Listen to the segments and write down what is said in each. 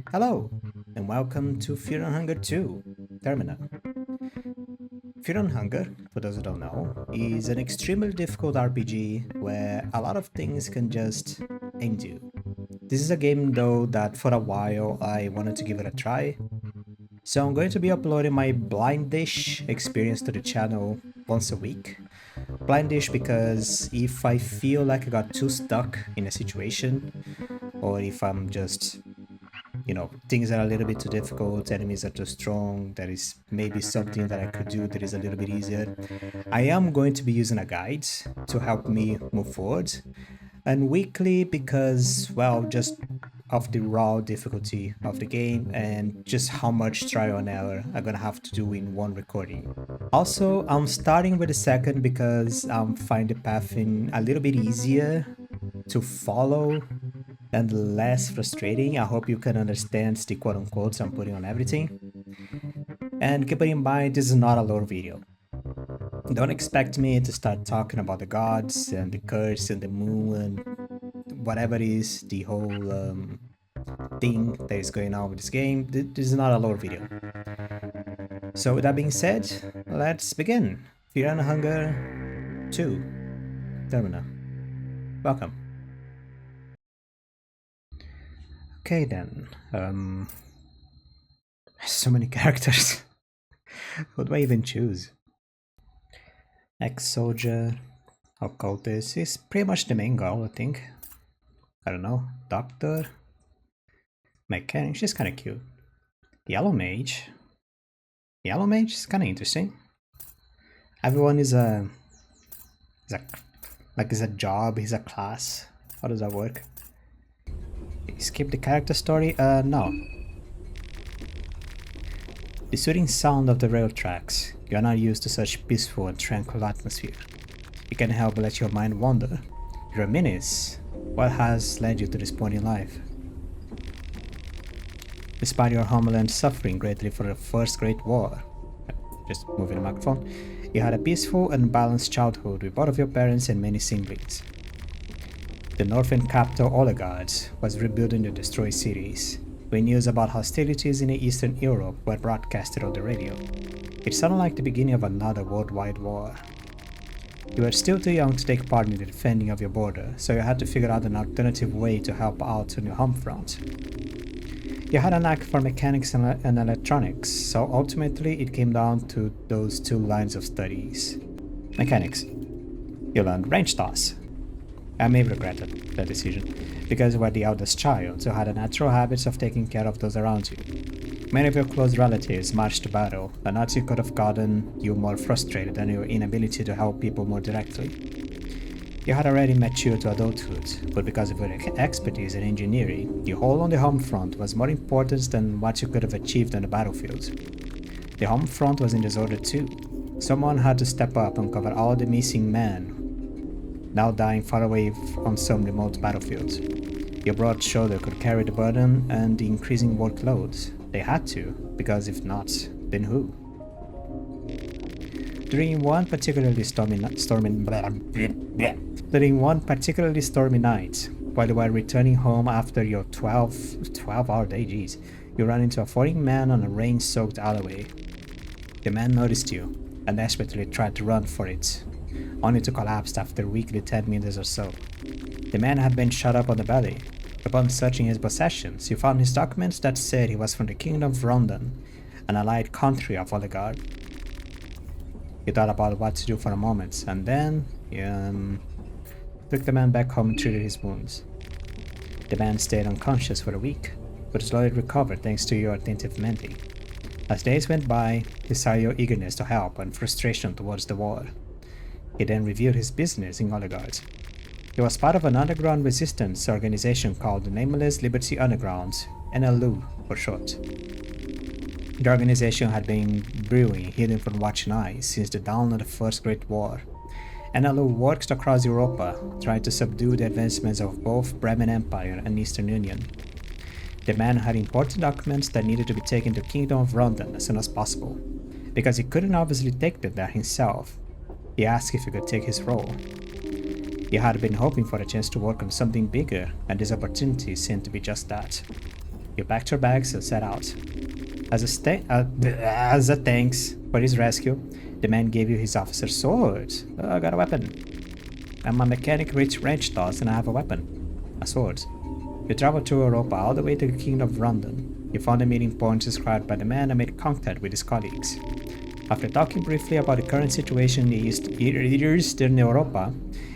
Hello, and welcome to Fear and Hunger 2, Termina. Fear and Hunger, for those who don't know, is an extremely difficult RPG where a lot of things can just end you. This is a game though that for a while I wanted to give it a try, so I'm going to be uploading my blind dish experience to the channel once a week. Blind dish because if I feel like I got too stuck in a situation, or if I'm just things are a little bit too difficult, enemies are too strong, there is maybe something that I could do that is a little bit easier. I am going to be using a guide to help me move forward, and weekly because, well, just of the raw difficulty of the game and just how much trial and error I'm gonna have to do in one recording. Also, I'm starting with the second because I'm finding the pathing a little bit easier to follow and less frustrating. I hope you can understand the quote-unquotes I'm putting on everything. And keep it in mind, this is not a lore video. Don't expect me to start talking about the gods and the curse and the moon and whatever it is, the whole thing that is going on with this game. This is not a lore video. So with that being said, let's begin. Fear and Hunger 2, Termina. Welcome. Okay then, so many characters. What do I even choose? Ex-soldier, occultist is pretty much the main goal, I think. I don't know, doctor, mechanic, she's kinda cute. Yellow mage is kinda interesting. Everyone is a job, is a class. How does that work? Skip the character story? No. The soothing sound of the rail tracks. You are not used to such peaceful and tranquil atmosphere. You can't help but let your mind wander. You reminisce. What has led you to this point in life? Despite your homeland suffering greatly for the First Great War, just moving the microphone, you had a peaceful and balanced childhood with both of your parents and many siblings. The northern capital Olegard was rebuilding the destroyed cities, when news about hostilities in Eastern Europe were broadcasted on the radio. It sounded like the beginning of another worldwide war. You were still too young to take part in the defending of your border, so you had to figure out an alternative way to help out on your home front. You had a knack for mechanics and electronics, so ultimately it came down to those two lines of studies. Mechanics. You learned range toss. I may have regretted that decision, because you were the eldest child, so had a natural habit of taking care of those around you. Many of your close relatives marched to battle, and nothing could have gotten you more frustrated than your inability to help people more directly. You had already matured to adulthood, but because of your expertise in engineering, the hold on the home front was more important than what you could have achieved on the battlefield. The home front was in disorder too. Someone had to step up and cover all the missing men now dying far away on some remote battlefields. Your broad shoulder could carry the burden and the increasing workload. They had to, because if not, then who? During one particularly stormy night, while you were returning home after your 12-hour day, you ran into a foreign man on a rain-soaked alleyway. The man noticed you and desperately tried to run for it, only to collapse after weekly 10 minutes or so. The man had been shot up on the belly. Upon searching his possessions, you found his documents that said he was from the Kingdom of Rondon, an allied country of Olegard. You thought about what to do for a moment, and then you took the man back home and treated his wounds. The man stayed unconscious for a week, but slowly recovered thanks to your attentive mending. As days went by, he saw your eagerness to help and frustration towards the war. He then reviewed his business in Olegard. He was part of an underground resistance organization called the Nameless Liberty Underground, NLU for short. The organization had been brewing hidden from watching eyes since the dawn of the First Great War. NLU worked across Europa, trying to subdue the advancements of both Bremen Empire and Eastern Union. The man had important documents that needed to be taken to Kingdom of Rondon as soon as possible, because he couldn't obviously take them there himself. He asked if he could take his role. You had been hoping for a chance to work on something bigger, and this opportunity seemed to be just that. You packed your bags and set out. As a thanks for his rescue, the man gave you his officer's sword. Oh, I got a weapon. I'm a mechanic with wrench toss and I have a weapon. A sword. You traveled to Europa all the way to the Kingdom of Rondon. You found a meeting point described by the man and made contact with his colleagues. After talking briefly about the current situation in Eastern Europa,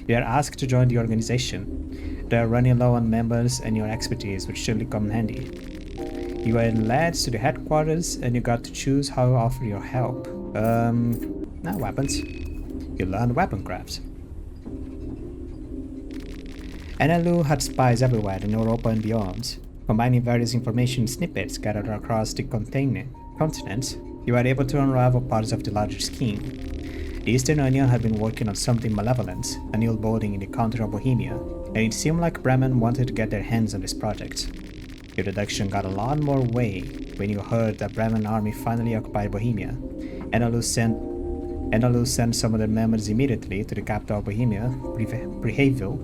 you are asked to join the organization. They are running low on members and your expertise would surely come in handy. You were led to the headquarters and you got to choose how to offer your help. Weapons. You learned weaponcraft. NLU had spies everywhere in Europa and beyond. Combining various information snippets gathered across the continent, you were able to unravel parts of the larger scheme. The Eastern Union had been working on something malevolent, a new building in the country of Bohemia, and it seemed like Bremen wanted to get their hands on this project. Your deduction got a lot more weight when you heard that Bremen army finally occupied Bohemia. NLU sent some of their members immediately to the capital of Bohemia, Brehevil,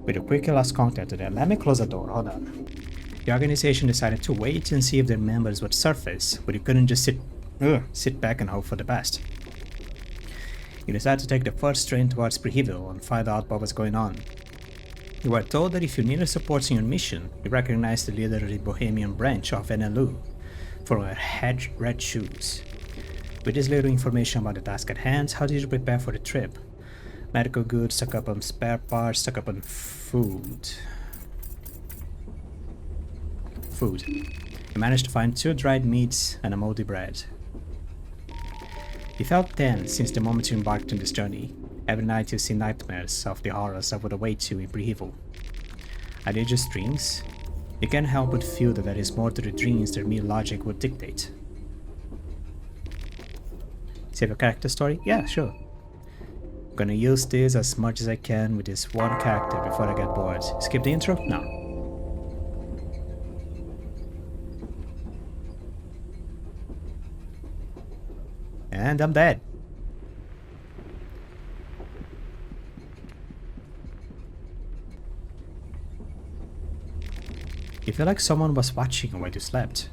with a quick lost contact there. Let me close the door, hold on. The organization decided to wait and see if their members would surface, but you couldn't just sit back and hope for the best. You decided to take the first train towards Brehevil and find out what was going on. You were told that if you needed support in your mission, you recognized the leader of the Bohemian branch of NLU for her red shoes. With this little information about the task at hand, how did you prepare for the trip? Medical goods, stock up on spare parts, stock up on food. You managed to find 2 dried meats and a moldy bread. You felt tense since the moment you embarked on this journey. Every night you see nightmares of the horrors that would await you in Brehevil. Are they just dreams? You can't help but feel that there is more to the dreams than mere logic would dictate. Save a character story? Yeah, sure. I'm gonna use this as much as I can with this one character before I get bored. Skip the intro? No. And I'm dead. You feel like someone was watching while you slept.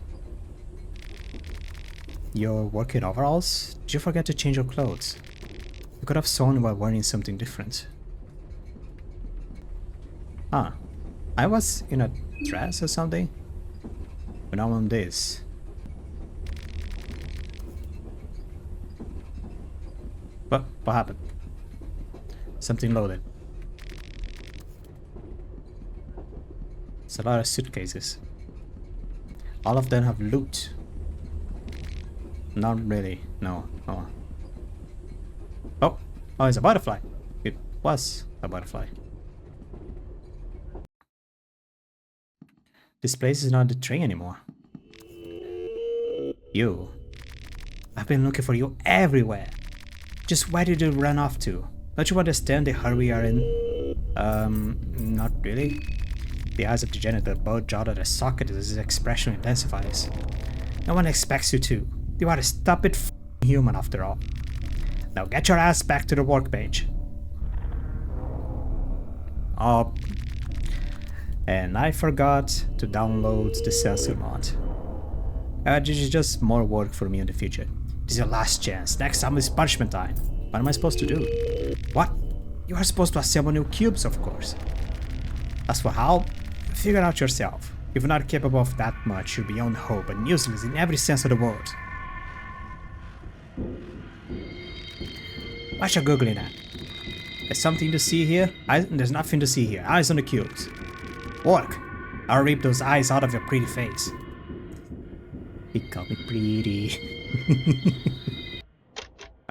You're working overalls? Did you forget to change your clothes? You could have sworn while wearing something different. Ah, I was in a dress or something? But now I'm this. What happened? Something loaded. It's a lot of suitcases. All of them have loot. Not really, no. Oh, it's a butterfly. It was a butterfly. This place is not the train anymore. You. I've been looking for you everywhere. Just where did you run off to? Don't you understand the hurry we are in? Not really. The eyes of the janitor bulge out of their socket as his expression intensifies. No one expects you to. You are a stupid human after all. Now get your ass back to the workbench. Oh. And I forgot to download the sensor mod. This is just more work for me in the future. This is your last chance. Next time is punishment time. What am I supposed to do? What? You are supposed to assemble new cubes, of course. As for how, figure out yourself. If you're not capable of that much, you're beyond hope and useless in every sense of the word. What you googling at? There's something to see here? There's nothing to see here. Eyes on the cubes. Work! I'll rip those eyes out of your pretty face. He called me pretty.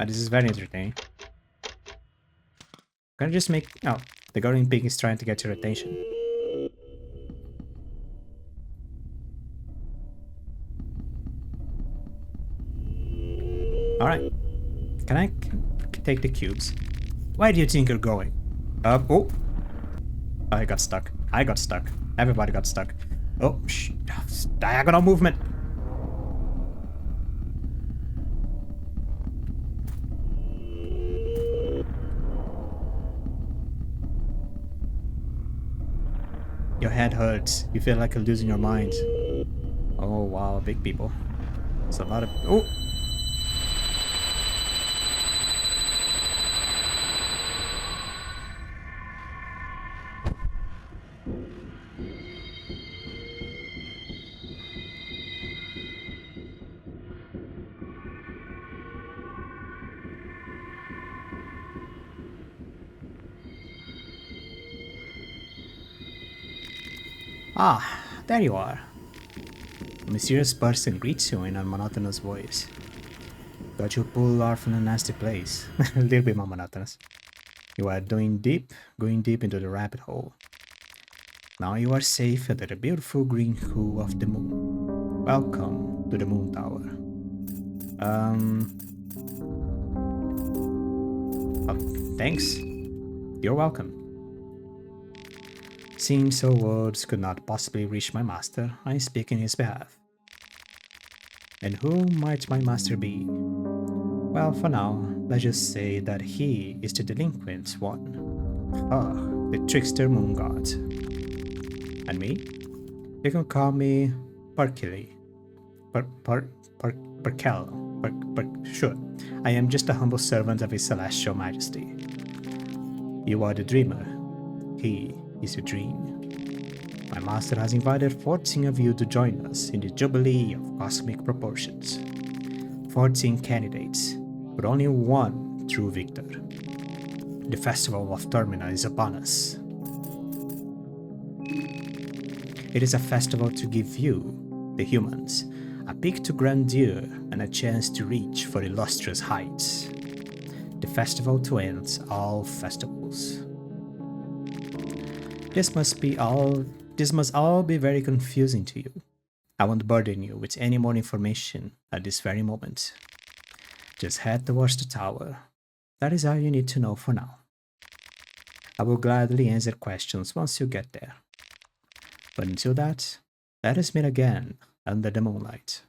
This is very entertaining. Can I just make... Oh, the golden pig is trying to get your attention. Alright. Can I take the cubes? Where do you think you're going? Oh, I got stuck. Everybody got stuck. Oh, diagonal movement. head hurts. You feel like you're losing your mind. Oh wow, big people. It's a lot of... Oh! Ah, there you are. A mysterious person greets you in a monotonous voice. Got you pulled off in a nasty place. A little bit more monotonous. You are going deep into the rabbit hole. Now you are safe under the beautiful green hue of the moon. Welcome to the moon tower. Oh, thanks. You're welcome. Seeing so words could not possibly reach my master, I speak in his behalf. And who might my master be? Well, for now, let's just say that he is the delinquent one. Ah, the trickster moon god. And me? You can call me Perkele. Sure. I am just a humble servant of his celestial majesty. You are the dreamer. He is your dream. My master has invited 14 of you to join us in the jubilee of cosmic proportions. 14 candidates, but only one true victor. The festival of Termina is upon us. It is a festival to give you, the humans, a peek to grandeur and a chance to reach for illustrious heights. The festival to end all festivals. This must all be very confusing to you. I won't burden you with any more information at this very moment. Just head towards the tower. That is all you need to know for now. I will gladly answer questions once you get there. But until that, let us meet again under the moonlight.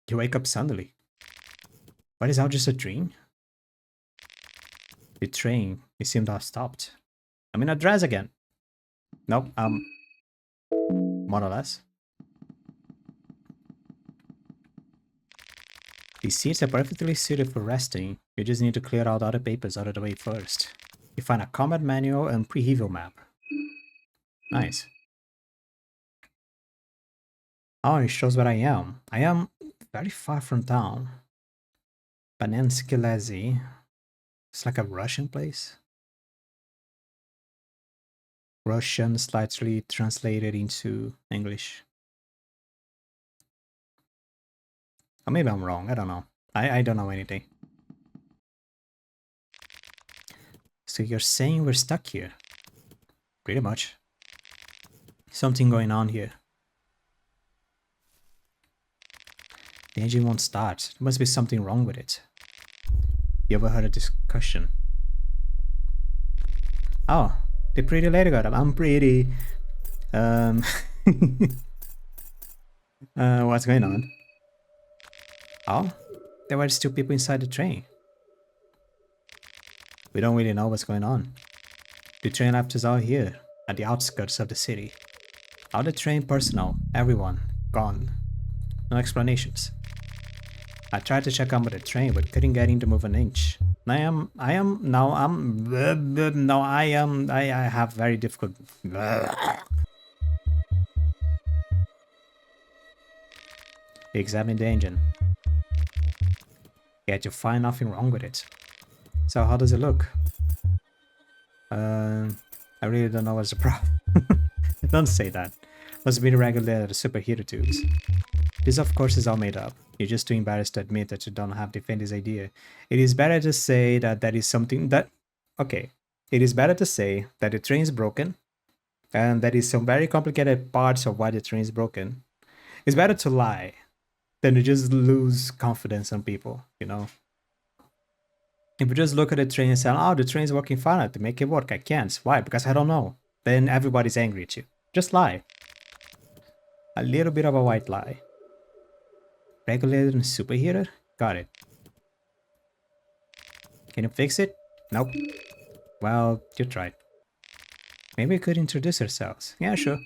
You wake up suddenly. What is all just a dream? The train, it seemed to have stopped. I'm in a dress again. Nope, more or less. These seats are perfectly suited for resting. You just need to clear out all the papers out of the way first. You find a combat manual and pre-heal map. Nice. Oh, it shows where I am. I am very far from town. Panenskilezi. It's like a Russian place. Russian slightly translated into English. Or maybe I'm wrong, I don't know. I don't know anything. So you're saying we're stuck here? Pretty much. Something going on here. The engine won't start. There must be something wrong with it. You ever heard a discussion? Oh, the pretty lady got up. I'm pretty. What's going on? Oh, there were still people inside the train. We don't really know what's going on. The train left us all here, at the outskirts of the city. All the train personnel, everyone, gone. No explanations. I tried to check out with the train, but couldn't get him to move an inch. I have very difficult... Examine the engine. Yet you find nothing wrong with it. So how does it look? I really don't know what's the problem. Don't say that. Must be regulated superheater tubes. This of course is all made up. You're just too embarrassed to admit that you don't have defend this idea. It is better to say that that is something that... Okay. It is better to say that the train is broken. And that is some very complicated parts of why the train is broken. It's better to lie than to just lose confidence on people, you know? If you just look at the train and say, oh, the train is working fine to make it work, I can't. Why? Because I don't know. Then everybody's angry at you. Just lie. A little bit of a white lie. Regulated and superheater? Got it. Can you fix it? Nope. Well, you tried. Maybe we could introduce ourselves. Yeah, sure.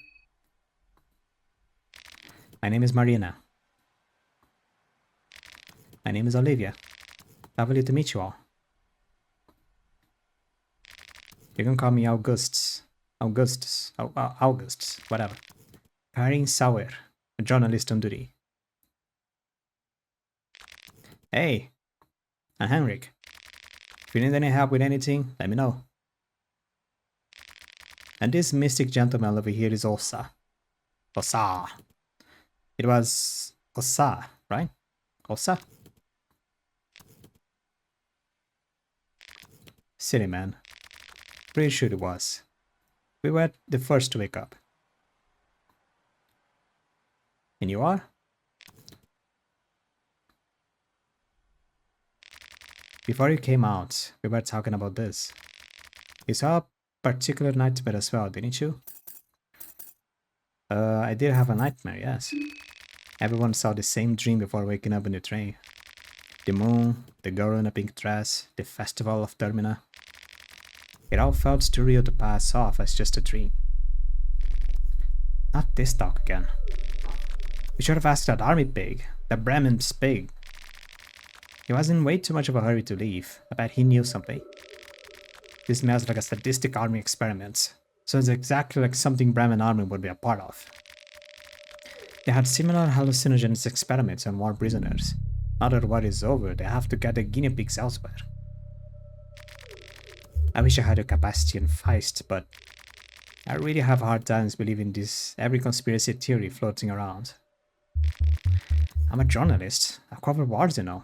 My name is Marina. My name is Olivia. Lovely to meet you all. You can call me Augustus. Augustus, whatever. Karin Sauer, a journalist on duty. Hey, I'm Henrik. If you need any help with anything, let me know. And this mystic gentleman over here is Osa. Osa. It was Osa, right? Osa? Silly man. Pretty sure it was. We were the first to wake up. And you are? Before you came out, we were talking about this. You saw a particular nightmare as well, didn't you? I did have a nightmare, yes. Everyone saw the same dream before waking up in the train. The moon, the girl in a pink dress, the festival of Termina. It all felt too real to pass off as just a dream. Not this talk again. We should have asked that army pig, that Bremen's pig. He was in way too much of a hurry to leave. I bet he knew something. This smells like a sadistic army experiment. Sounds exactly like something Bremen army would be a part of. They had similar hallucinogens experiments on war prisoners. Now that war is over, they have to get the guinea pigs elsewhere. I wish I had the capacity and feist, but I really have hard times believing this every conspiracy theory floating around. I'm a journalist. I cover wars, you know.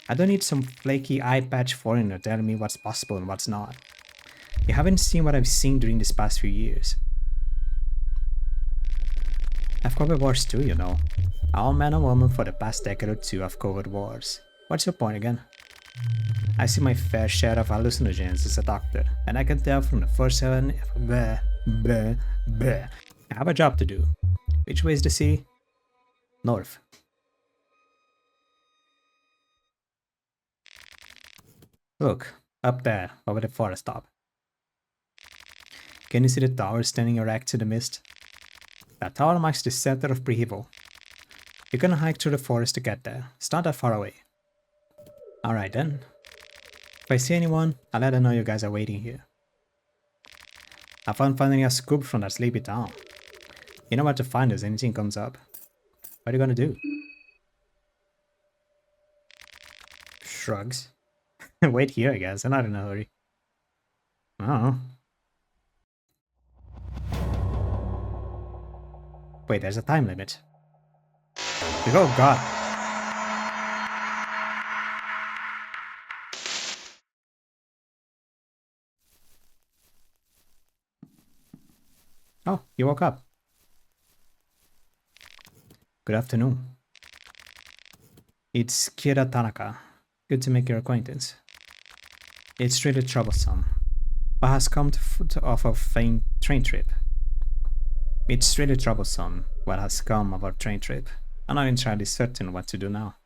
I don't need some flaky eye-patch foreigner telling me what's possible and what's not. You haven't seen what I've seen during these past few years. I've covered wars too, you know. All man and woman for the past decade or two I've covered wars. What's your point again? I see my fair share of hallucinogens as a doctor, and I can tell from the first 7 I have a job to do. Which way is the city? North. Look, up there, over the forest top. Can you see the tower standing erect in the mist? That tower marks the center of Prehival. You can hike through the forest to get there. It's not that far away. Alright then. If I see anyone, I'll let them know you guys are waiting here. Have fun finding a scoop from that sleepy town. You know where to find us, anything comes up. What are you gonna do? Shrugs. Wait here, I guess. I'm not in a hurry. I don't know. Wait, there's a time limit. Oh god. Oh, you woke up. Good afternoon. It's Kira Tanaka. Good to make your acquaintance. It's really troublesome, but has come off a faint train trip. It's really troublesome what has come of our train trip. I'm not entirely certain what to do now.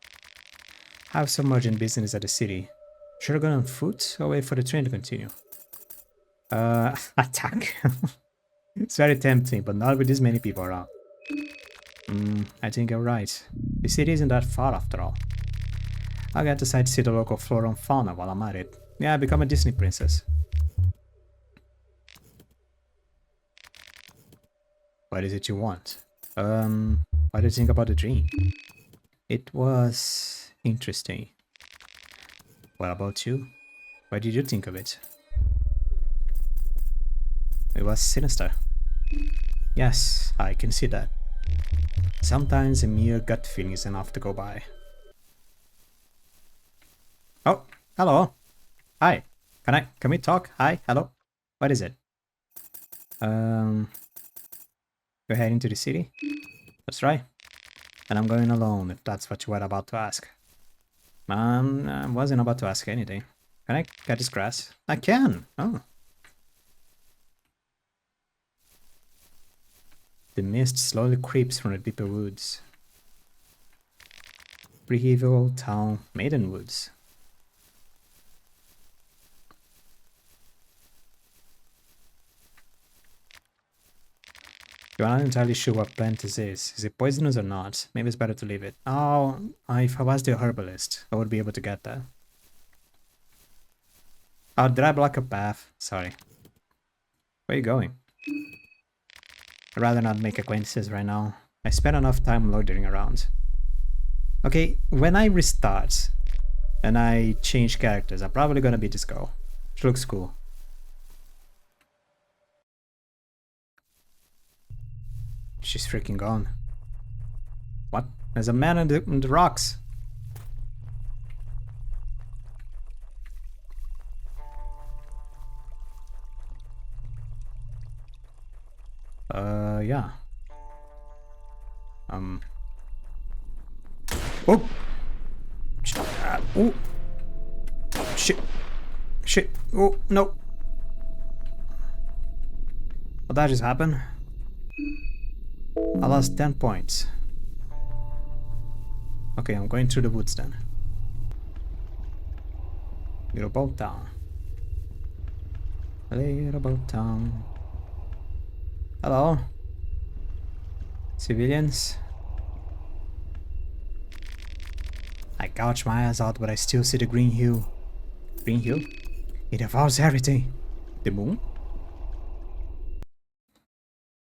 Have some urgent business at the city. Should I go on foot or wait for the train to continue? Attack. It's very tempting, but not with this many people around. I think you're right. The city isn't that far after all. I'll get to sightsee the local flora and fauna while I'm at it. Yeah, become a Disney princess. What is it you want? What do you think about the dream? It was interesting. What about you? What did you think of it? It was sinister. Yes, I can see that. Sometimes a mere gut feeling is enough to go by. Oh, hello. Hi. Can we talk? Hi, hello. What is it? You're heading to the city? That's right. And I'm going alone, if that's what you were about to ask. I wasn't about to ask anything. Can I get this grass? I can! Oh. The mist slowly creeps from the deeper woods. Pre-evil town Maiden Woods. I'm not entirely sure what plant this is. Is it poisonous or not? Maybe it's better to leave it. Oh, if I was the herbalist, I would be able to get that. Oh, did I block a path? Sorry. Where are you going? I'd rather not make acquaintances right now. I spent enough time loitering around. Okay, when I restart and I change characters, I'm probably gonna be this girl. She looks cool. She's freaking gone. What? There's a man on the rocks. Yeah. Oh! Oh! Shit! Shit! Oh, no! What that just happened? I lost 10 points. Okay, I'm going through the woods then. Little boat town. Little boat town. Hello? Civilians? I gouge my eyes out, but I still see the green hue. Green hue? It devours everything. The moon?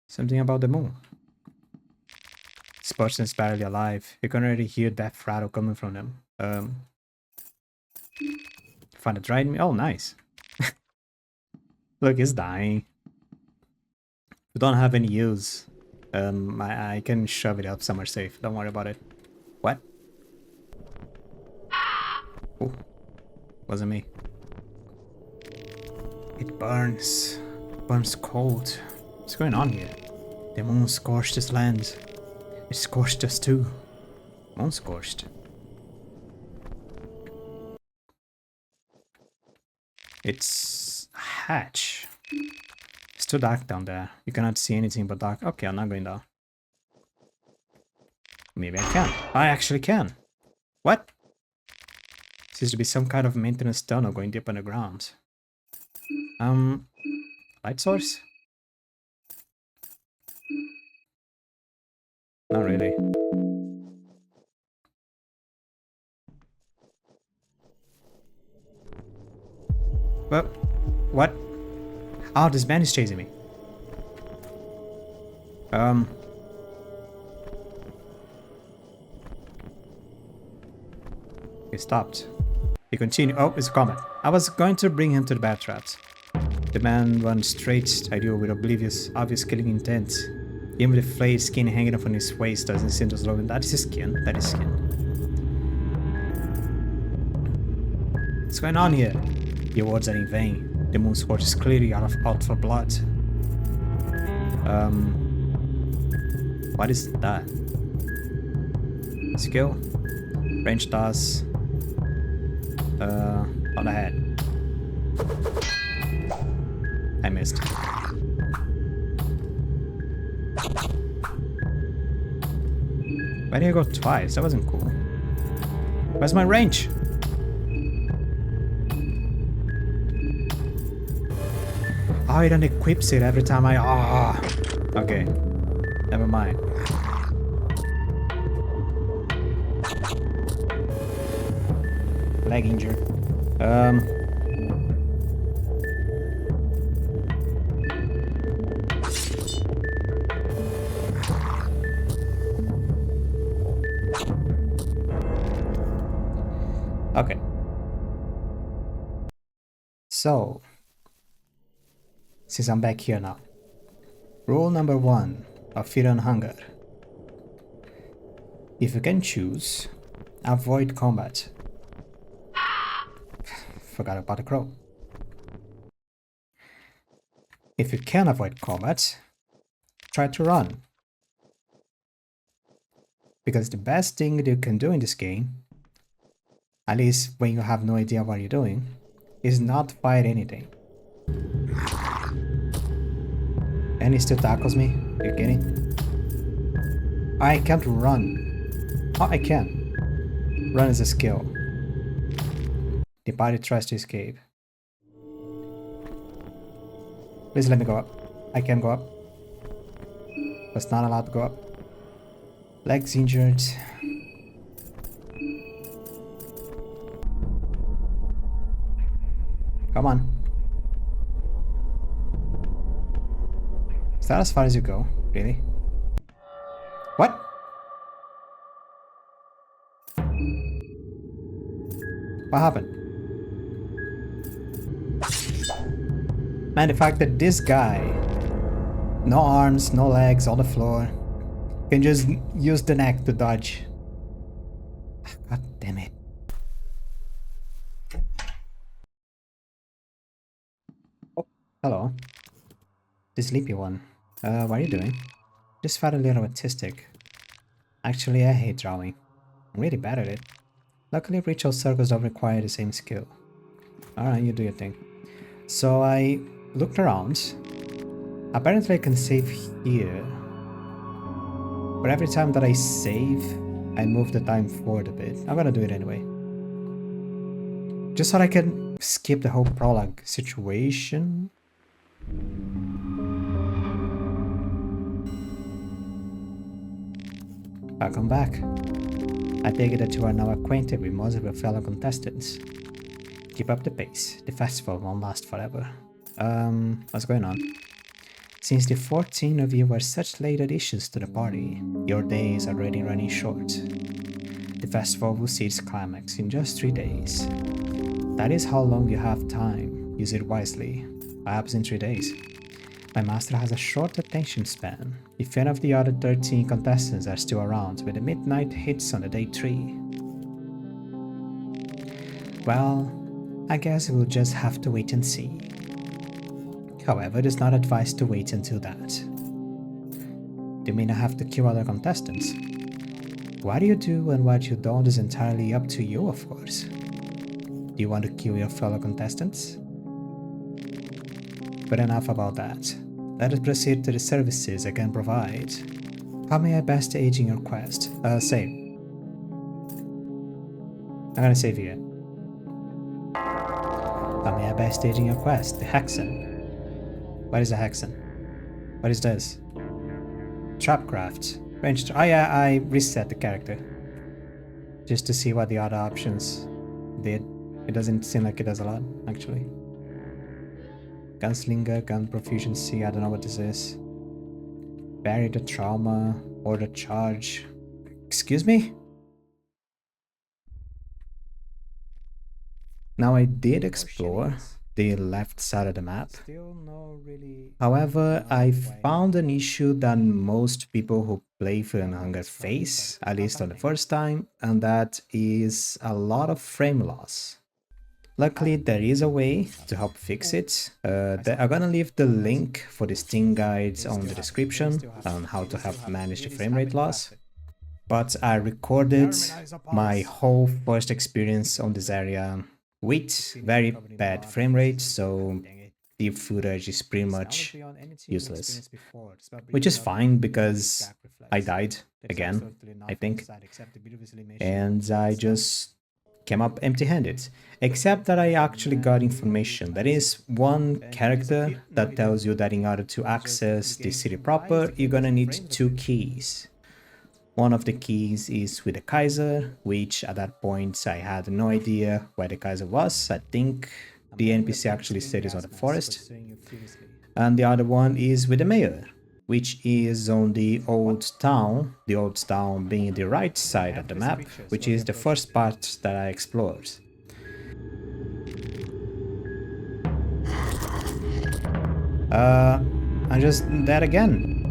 Something about the moon. This person is barely alive. You can already hear death rattle coming from them. Find a dried meat. Oh, nice. Look, he's dying. We don't have any use. I can shove it up somewhere safe. Don't worry about it. What? Oh, wasn't me. It burns. Burns cold. What's going on here? The moon scorched this land. It scorched us too. Moon scorched. It's a hatch. It's too dark down there. You cannot see anything but dark. Okay, I'm not going down. Maybe I can. I actually can. What? Seems to be some kind of maintenance tunnel going deep underground. Light source? Not really. Well, what? Oh, this man is chasing me. He stopped. He continued. Oh, it's a combat. I was going to bring him to the bear traps. The man runs straight at you with obvious killing intent. Even the flayed skin hanging from his waist doesn't seem to slow him. That is his skin. That is skin. What's going on here? Your words are in vain. The moon scorch is clearly out for blood. What is that? Skill? Range toss. On the head. I missed. Why did I go twice? That wasn't cool. Where's my range? Oh, it unequips it every time I... Ah! Oh. Okay. Never mind. Leg injured. Okay. So, since I'm back here now, rule number 1 of Fear and Hunger. If you can choose, avoid combat. Forgot about the crow. If you can avoid combat, try to run. Because the best thing that you can do in this game, at least when you have no idea what you're doing, is not fight anything. And he still tackles me? Are you kidding? I can't run. Oh, I can. Run is a skill. The party tries to escape. Please let me go up. I can go up. Was not allowed to go up. Legs injured. Come on. Is that as far as you go? Really? What? What happened? Man, the fact that this guy, no arms, no legs, on the floor, can just use the neck to dodge. God damn it. Oh, hello. The sleepy one. What are you doing? Just felt a little autistic. Actually, I hate drawing. I'm really bad at it. Luckily, ritual circles don't require the same skill. Alright, you do your thing. So I looked around. Apparently I can save here. But every time that I save, I move the time forward a bit. I'm gonna do it anyway. Just so I can skip the whole prologue situation. Welcome back. I take it that you are now acquainted with most of your fellow contestants. Keep up the pace. The festival won't last forever. What's going on? Since the 14 of you were such late additions to the party, your day is already running short. The festival will see its climax in just 3 days. That is how long you have time. Use it wisely. Perhaps in 3 days. My master has a short attention span. If any of the other 13 contestants are still around when the midnight hits on the day 3. Well, I guess we'll just have to wait and see. However, it is not advised to wait until that. You may not have to kill other contestants. What you do and what you don't is entirely up to you, of course. Do you want to kill your fellow contestants? But enough about that. Let us proceed to the services I can provide. How may I best aid in your quest? Save. I'm gonna save here. How may I best aid in your quest? The Hexen. What is a Hexen? What is this? Trapcraft. Ranged. Oh yeah, I reset the character. Just to see what the other options did. It doesn't seem like it does a lot, actually. Gunslinger, gun proficiency, I don't know what this is. Bury the trauma, or the charge. Excuse me? Now I did explore the left side of the map. However, I found an issue that most people who play Fear and Hunger face, at least on the first time, and that is a lot of frame loss. Luckily, there is a way to help fix it. I'm gonna leave the link for the Steam guides on the description on how to help manage the frame rate loss. But I recorded my whole first experience on this area with very bad frame rate, so the footage is pretty much useless. Which is fine because I died again, I think. And I just came up empty-handed, except that I actually got information. There is one character that tells you that in order to access the city proper, you're gonna need 2 keys. One of the keys is with the Kaiser, which at that point I had no idea where the Kaiser was. I think the NPC actually said it's on the forest. And the other one is with the mayor, which is on the old town being the right side of the map, which is the first part that I explored. I'm just dead again.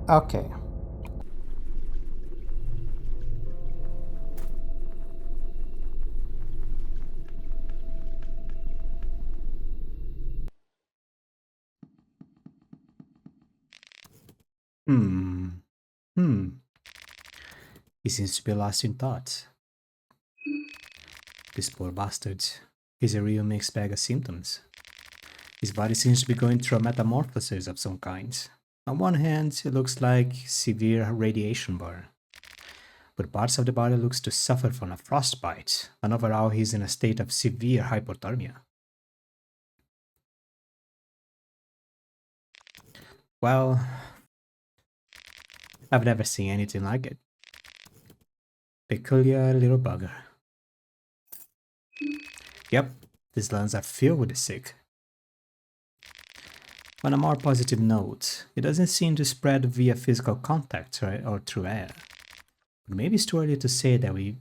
Okay. He seems to be lost in thought. This poor bastard. He's a real mixed bag of symptoms. His body seems to be going through a metamorphosis of some kind. On one hand, it looks like severe radiation burn, but parts of the body looks to suffer from a frostbite, and overall he's in a state of severe hypothermia. Well, I've never seen anything like it. Peculiar little bugger. Yep, these lands are filled with the sick. On a more positive note, it doesn't seem to spread via physical contact or through air. But maybe it's too early to say that we're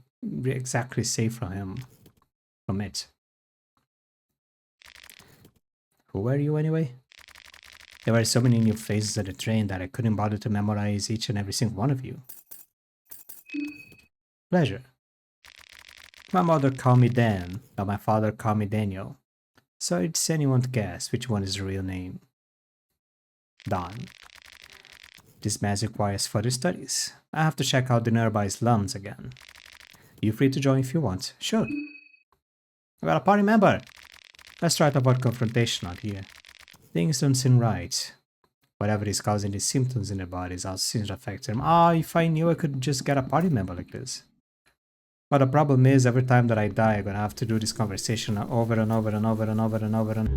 exactly safe from it. Who were you anyway? There were so many new faces at the train that I couldn't bother to memorize each and every single one of you. Pleasure. My mother called me Dan, but my father called me Daniel. So it's anyone to guess which one is the real name. Don. This mess requires further studies. I have to check out the nearby slums again. You're free to join if you want. Sure. I got a party member! Let's try to avoid confrontation out here. Things don't seem right. Whatever is causing these symptoms in their bodies also seems to affect them. If I knew I could just get a party member like this. But the problem is, every time that I die, I'm gonna have to do this conversation over and over and over and over and over and...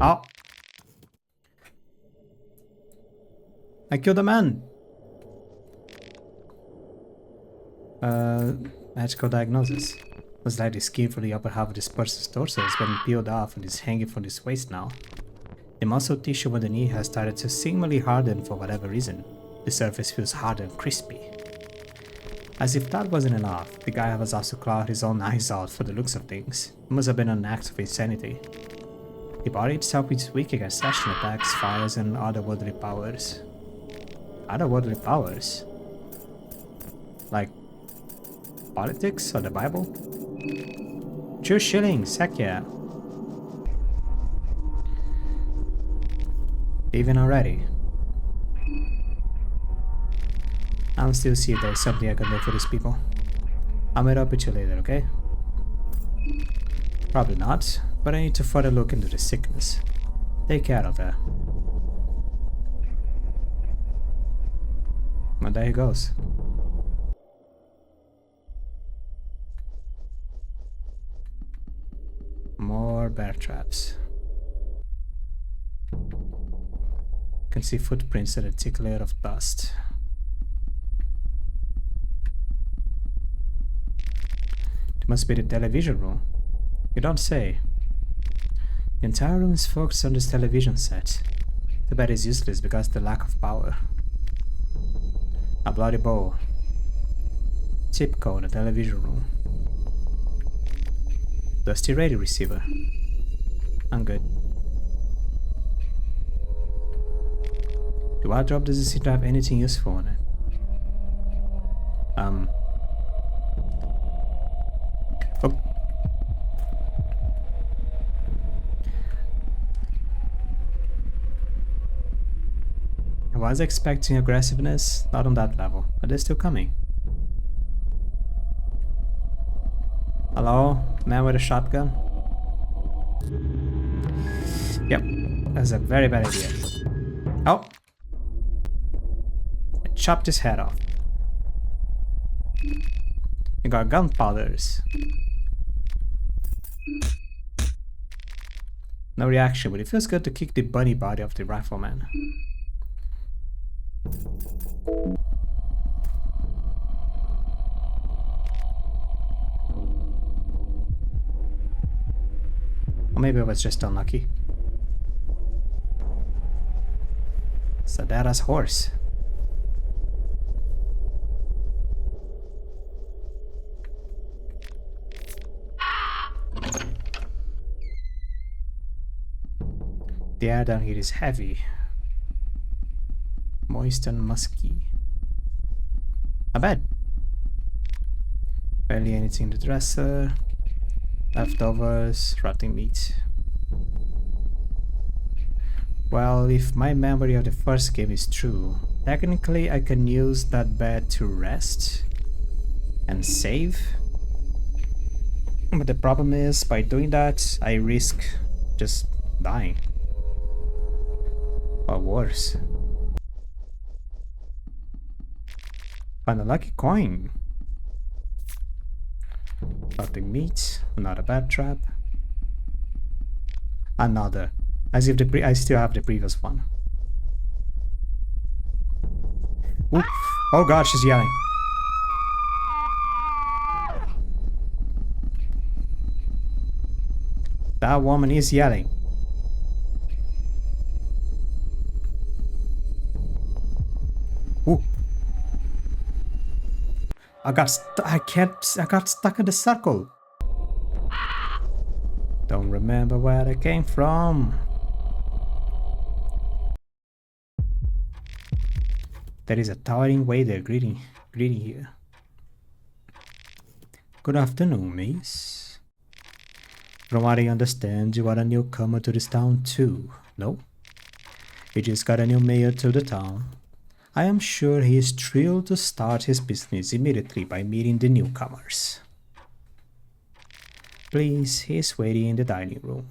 Oh! I killed a man! Magical diagnosis. Looks like the skin for the upper half of this person's torso has been peeled off and is hanging from his waist now. The muscle tissue underneath has started to seemingly harden for whatever reason. The surface feels hard and crispy. As if that wasn't enough, the guy has also clawed his own eyes out for the looks of things. It must have been an act of insanity. The body itself is weak against slashing attacks, fires, and otherworldly powers. Otherworldly powers? Like politics or the Bible? 2 shillings, heck yeah. Leaving already. I'll still see if there's something I can do for these people. I'll meet up with you later, okay? Probably not, but I need to further look into the sickness. Take care of her. Well, there he goes. More bear traps. Can see footprints and a thick layer of dust. It must be the television room. You don't say. The entire room is focused on this television set. The bed is useless because of the lack of power. A bloody bowl. Typical in a television room. Dusty radio receiver. I'm good. The wardrobe doesn't seem to have anything useful on it. Oh. I was expecting aggressiveness, not on that level, but they're still coming. Hello, man with a shotgun? Yep, that's a very bad idea. Oh! I chopped his head off. You got gunpowders. No reaction, but it feels good to kick the bunny body of the rifleman. Or maybe I was just unlucky. Sadara's horse. The air down here is heavy, moist and musky. A bed. Barely anything in the dresser. Leftovers, rotting meat. Well, if my memory of the first game is true, technically I can use that bed to rest and save But the problem is, by doing that, I risk just dying. Or worse. Find a lucky coin. Nothing meat. Another bad trap. Another. As if I still have the previous one. Ooh. Oh god, she's yelling. That woman is yelling. Ooh. I got stuck in the circle. Don't remember where I came from. There is a towering waiter greeting here. Good afternoon, miss. From what I understand, you are a newcomer to this town too, no? You just got a new mayor to the town. I am sure he is thrilled to start his business immediately by meeting the newcomers. Please, he is waiting in the dining room.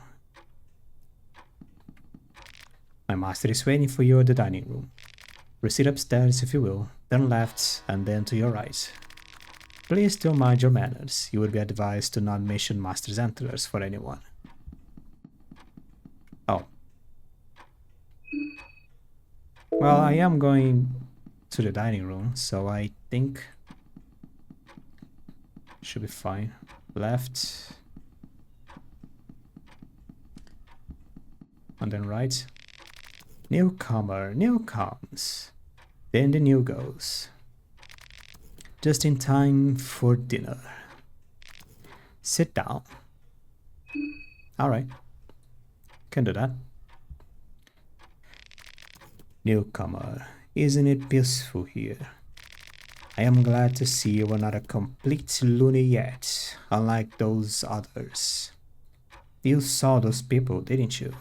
My master is waiting for you at the dining room. Proceed upstairs if you will, then left, and then to your right. Please still mind your manners. You would be advised to not mention master's antlers for anyone. Oh. Well, I am going to the dining room, so I think should be fine. Left. And then right. Newcomer, new comes. Then the new goes. Just in time for dinner. Sit down. Alright. Can do that. Newcomer, isn't it peaceful here? I am glad to see you are not a complete loony yet, unlike those others. You saw those people, didn't you?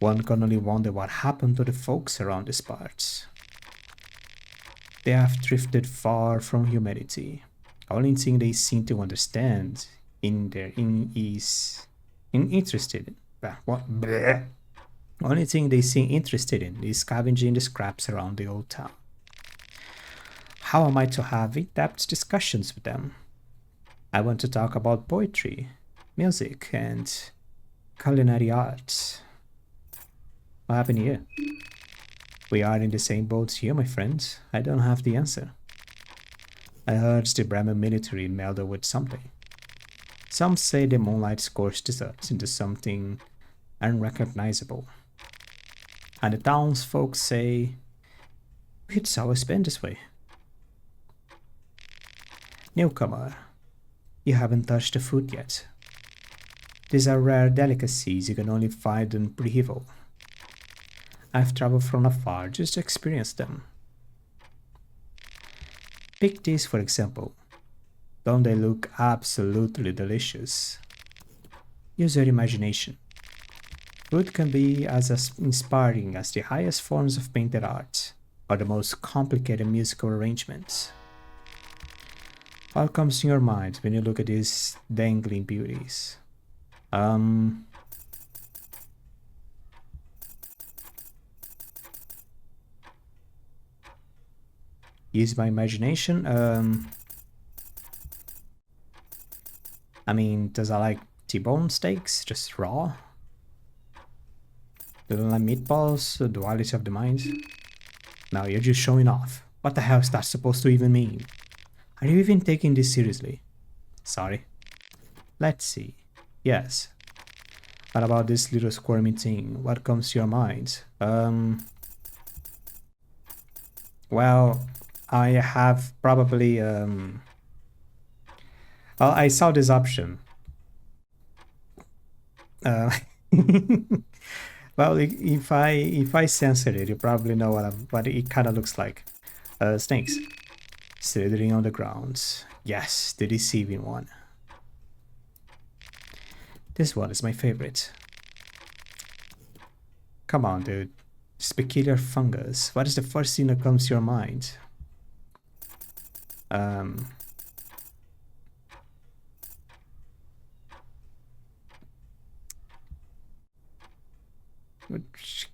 One can only wonder what happened to the folks around these parts. They have drifted far from humanity. Only thing they seem to understand Only thing they seem interested in is scavenging the scraps around the old town. How am I to have in-depth discussions with them? I want to talk about poetry, music, and culinary arts. What happened here? We are in the same boat here, my friends. I don't have the answer. I heard the Bremen military meddle with something. Some say the moonlight scorched deserts into something unrecognizable. And the townsfolk say it's always been this way. Newcomer, you haven't touched the food yet. These are rare delicacies you can only find in Prihival. I've traveled from afar just to experience them. Pick these for example. Don't they look absolutely delicious? Use your imagination. Food can be as inspiring as the highest forms of painted art or the most complicated musical arrangements. What comes to your mind when you look at these dangling beauties? Use my imagination. I mean, does I like T-bone steaks? Just raw? Do I like meatballs? The duality of the mind? No, you're just showing off. What the hell is that supposed to even mean? Are you even taking this seriously? Sorry. Let's see. Yes. What about this little squirmy thing? What comes to your mind? Well, I have probably well, I saw this option. Well, if I censor it, you probably know what it kind of looks like. Snakes slithering on the ground. Yes, the deceiving one. This one is my favorite. Come on, dude. This peculiar fungus. What is the first thing that comes to your mind?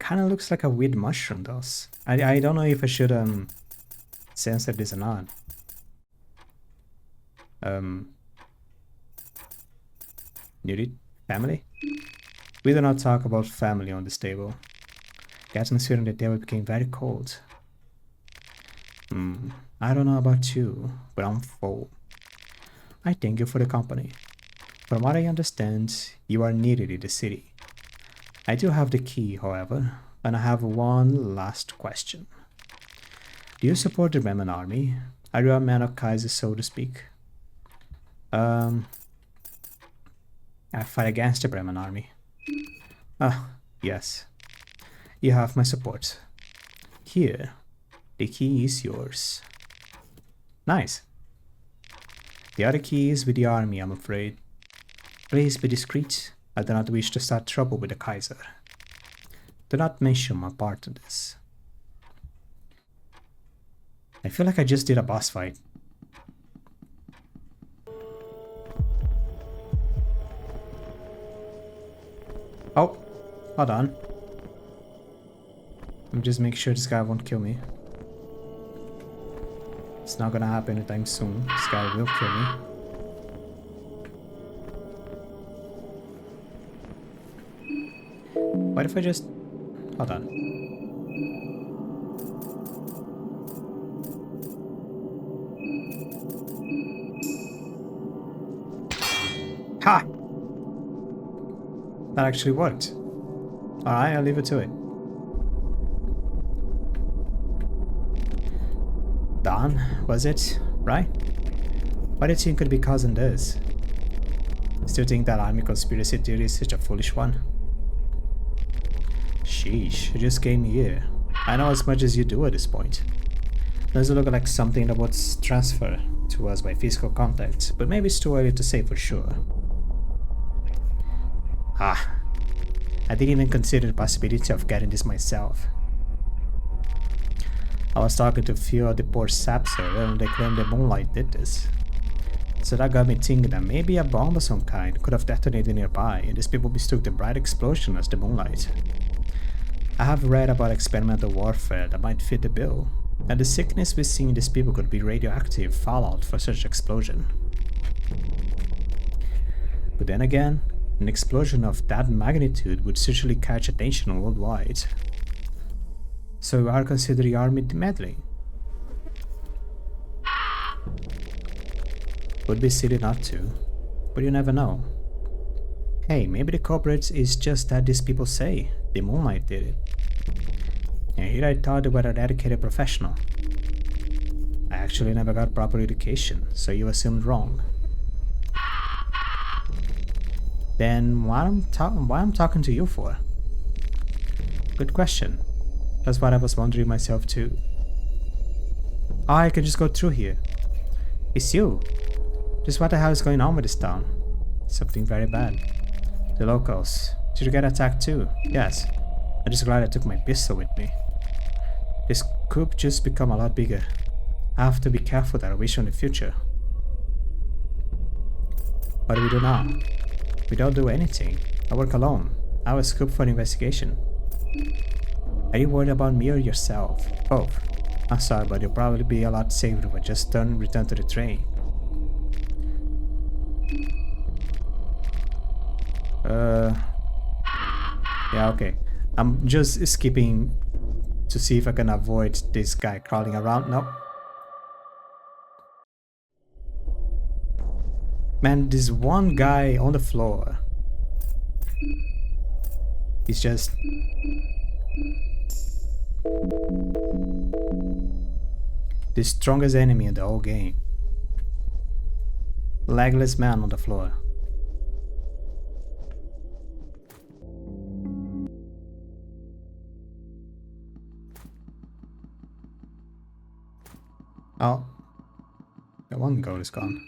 kind of looks like a weird mushroom does. I don't know if I should censor this or not. Nudity? Family? We do not talk about family on this table. The atmosphere on the table became very cold. I don't know about you, but I'm full. I thank you for the company. From what I understand, you are needed in the city. I do have the key, however, and I have one last question. Do you support the Roman army? Are you a man of Kaiser, so to speak? I fight against the Bremen army. Ah, yes. You have my support. Here, the key is yours. Nice. The other key is with the army, I'm afraid. Please be discreet. I do not wish to start trouble with the Kaiser. Do not mention my part in this. I feel like I just did a boss fight. Oh, hold on. Let me just make sure this guy won't kill me. It's not gonna happen anytime soon. This guy will kill me. What if I just... Hold on. Ha! That actually worked. Alright, I'll leave it to it. Done, was it? Right? Why do you think could be causing this? Still think that army conspiracy theory is such a foolish one? Sheesh, you just came here. I know as much as you do at this point. Doesn't look like something that would transfer to us by physical contact, but maybe it's too early to say for sure. Ah, I didn't even consider the possibility of getting this myself. I was talking to a few of the poor saps here and they claimed the moonlight did this. So that got me thinking that maybe a bomb of some kind could have detonated nearby and these people mistook the bright explosion as the moonlight. I have read about experimental warfare that might fit the bill, and the sickness we see in these people could be radioactive fallout for such explosion. But then again, an explosion of that magnitude would certainly catch attention worldwide. So you are considering army meddling? Would be silly not to, but you never know. Hey, maybe the culprit is just that these people say. The moonlight did it. And here I thought they were a dedicated professional. I actually never got proper education, so you assumed wrong. Then why I'm talking to you for? Good question. That's what I was wondering myself too. Oh, I can just go through here. It's you. Just what the hell is going on with this town? Something very bad. The locals. Did you get attacked too? Yes. I'm just glad I took my pistol with me. This could just become a lot bigger. I have to be careful that I wish on the future. What do we do now? We don't do anything. I work alone. I was scooped for an investigation. Are you worried about me or yourself? Both. I'm sorry, but you'll probably be a lot safer if I just return to the train. Yeah, okay. I'm just skipping to see if I can avoid this guy crawling around. Nope. Man, this one guy on the floor. He's just... the strongest enemy in the whole game. Legless man on the floor. Oh, that one goal is gone.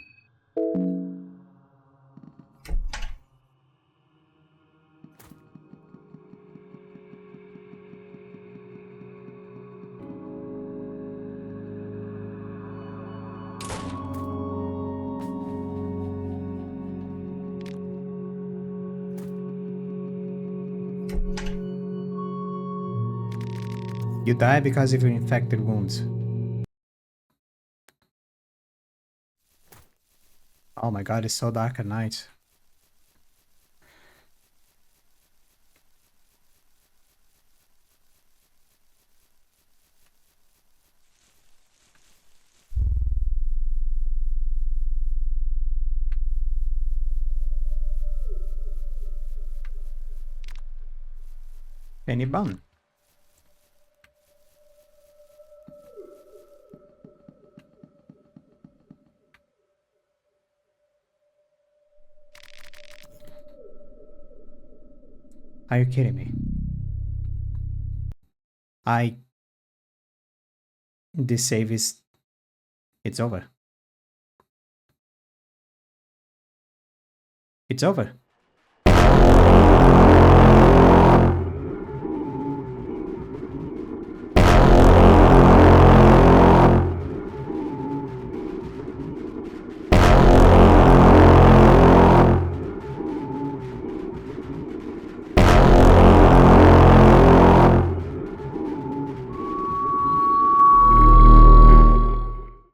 You die because of your infected wounds. Oh my god, it's so dark at night. Any bun? Are you kidding me? This save is... It's over. It's over.